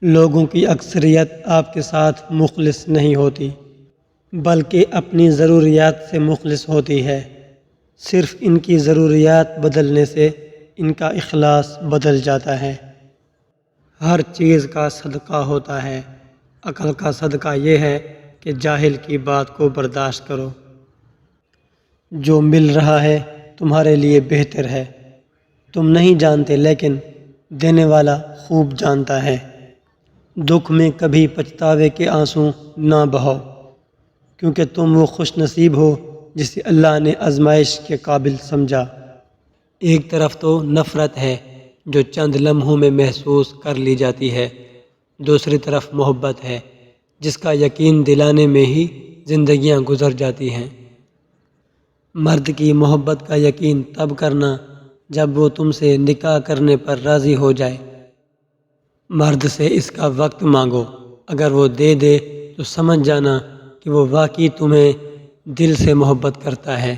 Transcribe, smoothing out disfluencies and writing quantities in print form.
لوگوں کی اکثریت آپ کے ساتھ مخلص نہیں ہوتی، بلکہ اپنی ضروریات سے مخلص ہوتی ہے۔ صرف ان کی ضروریات بدلنے سے ان کا اخلاص بدل جاتا ہے۔ ہر چیز کا صدقہ ہوتا ہے، عقل کا صدقہ یہ ہے کہ جاہل کی بات کو برداشت کرو۔ جو مل رہا ہے تمہارے لیے بہتر ہے، تم نہیں جانتے لیکن دینے والا خوب جانتا ہے۔ دکھ میں کبھی پچھتاوے کے آنسو نہ بہاؤ، کیونکہ تم وہ خوش نصیب ہو جسے اللہ نے آزمائش کے قابل سمجھا۔ ایک طرف تو نفرت ہے جو چند لمحوں میں محسوس کر لی جاتی ہے، دوسری طرف محبت ہے جس کا یقین دلانے میں ہی زندگیاں گزر جاتی ہیں۔ مرد کی محبت کا یقین تب کرنا جب وہ تم سے نکاح کرنے پر راضی ہو جائے۔ مرد سے اس کا وقت مانگو، اگر وہ دے دے تو سمجھ جانا کہ وہ واقعی تمہیں دل سے محبت کرتا ہے۔